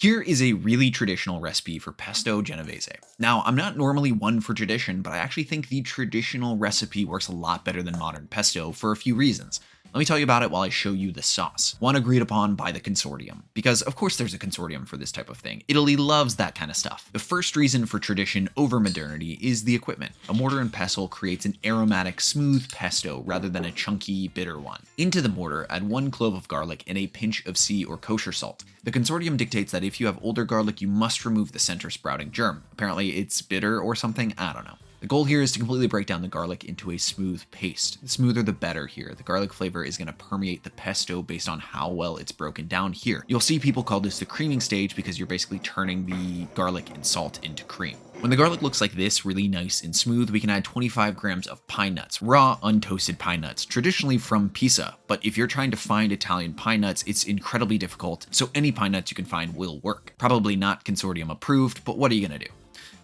Here is a really traditional recipe for pesto genovese. Now, I'm not normally one for tradition, but I actually think the traditional recipe works a lot better than modern pesto for a few reasons. Let me tell you about it while I show you the sauce. One agreed upon by the consortium, because of course there's a consortium for this type of thing. Italy loves that kind of stuff. The first reason for tradition over modernity is the equipment. A mortar and pestle creates an aromatic, smooth pesto rather than a chunky, bitter one. Into the mortar, add 1 clove of garlic and a pinch of sea or kosher salt. The consortium dictates that if you have older garlic, you must remove the center sprouting germ. Apparently it's bitter or something, I don't know. The goal here is to completely break down the garlic into a smooth paste. The smoother the better here. The garlic flavor is going to permeate the pesto based on how well it's broken down here. You'll see people call this the creaming stage because you're basically turning the garlic and salt into cream. When the garlic looks like this, really nice and smooth, we can add 25 grams of pine nuts, raw, untoasted pine nuts, traditionally from Pisa. But if you're trying to find Italian pine nuts, it's incredibly difficult, so any pine nuts you can find will work. Probably not consortium approved, but what are you going to do?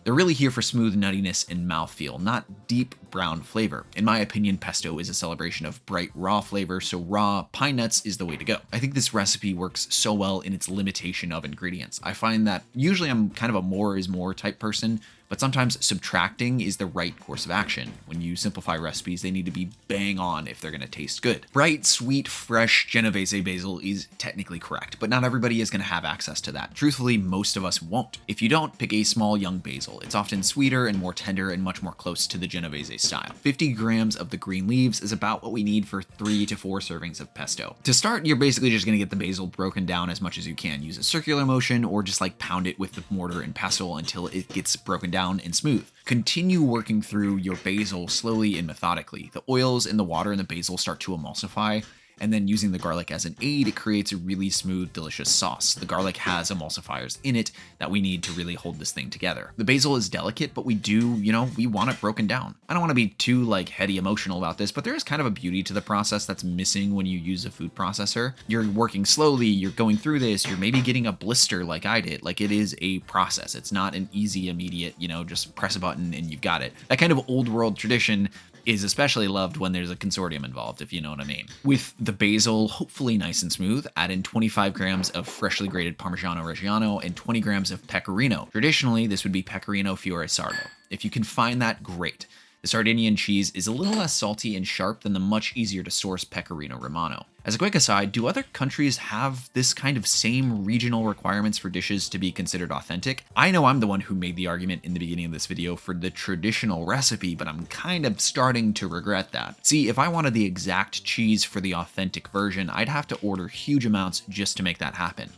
They're really here for smooth nuttiness and mouthfeel, not deep brown flavor. In my opinion, pesto is a celebration of bright raw flavor, so raw pine nuts is the way to go. I think this recipe works so well in its limitation of ingredients. I find that usually I'm kind of a more is more type person, but sometimes subtracting is the right course of action. When you simplify recipes, they need to be bang on if they're gonna taste good. Bright, sweet, fresh Genovese basil is technically correct, but not everybody is gonna have access to that. Truthfully, most of us won't. If you don't, pick a small young basil. It's often sweeter and more tender and much more close to the Genovese style. 50 grams of the green leaves is about what we need for 3 to 4 servings of pesto. To start, you're basically just gonna get the basil broken down as much as you can. Use a circular motion or just like pound it with the mortar and pestle until it gets broken down and smooth. Continue working through your basil slowly and methodically. The oils in the water and the basil start to emulsify, and then using the garlic as an aid, it creates a really smooth, delicious sauce. The garlic has emulsifiers in it that we need to really hold this thing together. The basil is delicate, but we want it broken down. I don't want to be too heady emotional about this, but there is kind of a beauty to the process that's missing when you use a food processor. You're working slowly, you're going through this, you're maybe getting a blister like I did. It is a process. It's not an easy, immediate, just press a button and you've got it. That kind of old world tradition is especially loved when there's a consortium involved, if you know what I mean. With the basil hopefully nice and smooth, add in 25 grams of freshly grated parmigiano reggiano and 20 grams of pecorino. Traditionally, this would be pecorino fiore sardo. If you can find that, great. The Sardinian cheese is a little less salty and sharp than the much easier to source pecorino romano. As a quick aside, do other countries have this kind of same regional requirements for dishes to be considered authentic? I know I'm the one who made the argument in the beginning of this video for the traditional recipe, but I'm kind of starting to regret that. See, if I wanted the exact cheese for the authentic version, I'd have to order huge amounts just to make that happen.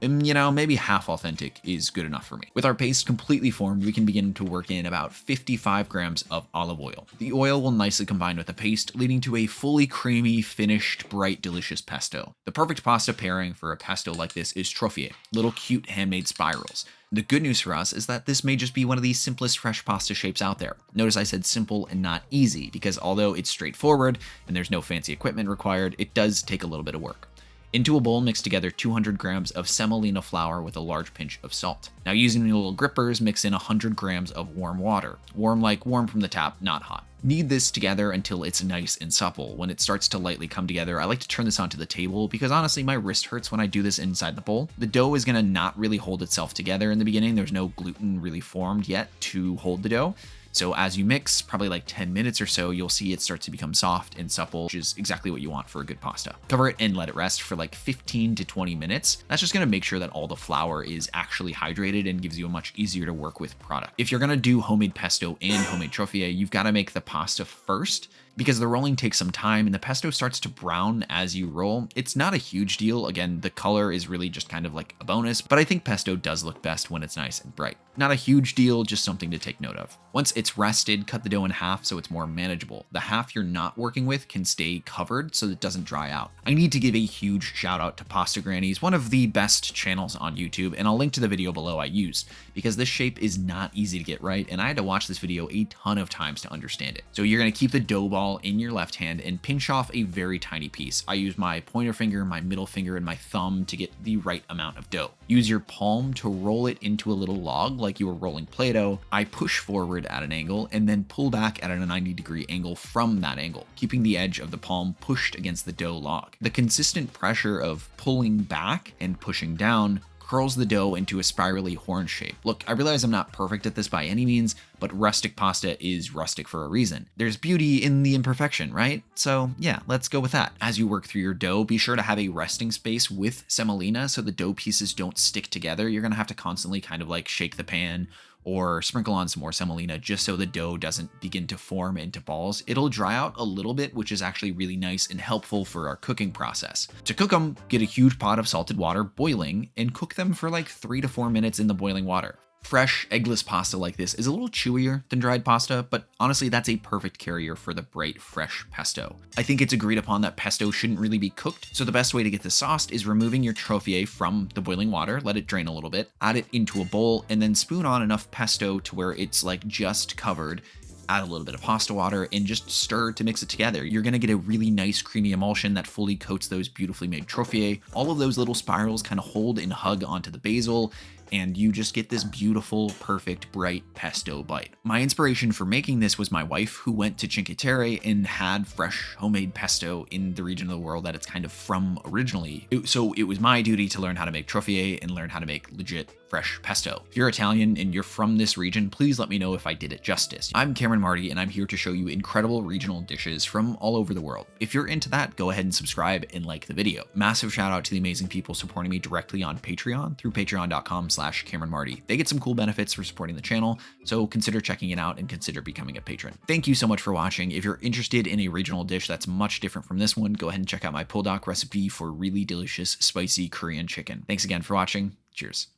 And maybe half authentic is good enough for me. With our paste completely formed, we can begin to work in about 55 grams of olive oil. The oil will nicely combine with the paste, leading to a fully creamy, finished, bright, delicious pesto. The perfect pasta pairing for a pesto like this is trofie, little cute handmade spirals. The good news for us is that this may just be one of the simplest fresh pasta shapes out there. Notice I said simple and not easy, because although it's straightforward and there's no fancy equipment required, it does take a little bit of work. Into a bowl, mix together 200 grams of semolina flour with a large pinch of salt. Now using the little grippers, mix in 100 grams of warm water. Warm like warm from the tap, not hot. Knead this together until it's nice and supple. When it starts to lightly come together, I like to turn this onto the table because honestly my wrist hurts when I do this inside the bowl. The dough is gonna not really hold itself together in the beginning. There's no gluten really formed yet to hold the dough. So as you mix, probably 10 minutes or so, you'll see it start to become soft and supple, which is exactly what you want for a good pasta. Cover it and let it rest for 15 to 20 minutes. That's just gonna make sure that all the flour is actually hydrated and gives you a much easier to work with product. If you're gonna do homemade pesto and homemade trofie, you've gotta make the pasta first, because the rolling takes some time and the pesto starts to brown as you roll. It's not a huge deal. Again, the color is really just kind of like a bonus, but I think pesto does look best when it's nice and bright. Not a huge deal, just something to take note of. Once it's rested, cut the dough in half so it's more manageable. The half you're not working with can stay covered so it doesn't dry out. I need to give a huge shout out to Pasta Grannies, one of the best channels on YouTube, and I'll link to the video below I used, because this shape is not easy to get right, and I had to watch this video a ton of times to understand it. So you're gonna keep the dough ball in your left hand and pinch off a very tiny piece. I use my pointer finger, my middle finger, and my thumb to get the right amount of dough. Use your palm to roll it into a little log like you were rolling Play-Doh. I push forward at an angle and then pull back at a 90-degree angle from that angle, keeping the edge of the palm pushed against the dough log. The consistent pressure of pulling back and pushing down curls the dough into a spirally horn shape. Look, I realize I'm not perfect at this by any means, but rustic pasta is rustic for a reason. There's beauty in the imperfection, right? So yeah, let's go with that. As you work through your dough, be sure to have a resting space with semolina so the dough pieces don't stick together. You're gonna have to constantly kind of like shake the pan or sprinkle on some more semolina just so the dough doesn't begin to form into balls. It'll dry out a little bit, which is actually really nice and helpful for our cooking process. To cook them, get a huge pot of salted water boiling and cook them for like 3 to 4 minutes in the boiling water. Fresh, eggless pasta like this is a little chewier than dried pasta, but honestly, that's a perfect carrier for the bright, fresh pesto. I think it's agreed upon that pesto shouldn't really be cooked, so the best way to get this sauced is removing your trophier from the boiling water, let it drain a little bit, add it into a bowl, and then spoon on enough pesto to where it's like just covered. Add a little bit of pasta water and just stir to mix it together. You're gonna get a really nice creamy emulsion that fully coats those beautifully made trophier. All of those little spirals kind of hold and hug onto the basil, and you just get this beautiful, perfect, bright pesto bite. My inspiration for making this was my wife, who went to Cinque Terre and had fresh homemade pesto in the region of the world that it's kind of from originally. So it was my duty to learn how to make trophier and learn how to make legit fresh pesto. If you're Italian and you're from this region, please let me know if I did it justice. I'm Cameron Marty, and I'm here to show you incredible regional dishes from all over the world. If you're into that, go ahead and subscribe and like the video. Massive shout out to the amazing people supporting me directly on Patreon through patreon.com/Cameron Marty. They get some cool benefits for supporting the channel, so consider checking it out and consider becoming a patron. Thank you so much for watching. If you're interested in a regional dish that's much different from this one, go ahead and check out my pulled doc recipe for really delicious, spicy Korean chicken. Thanks again for watching. Cheers.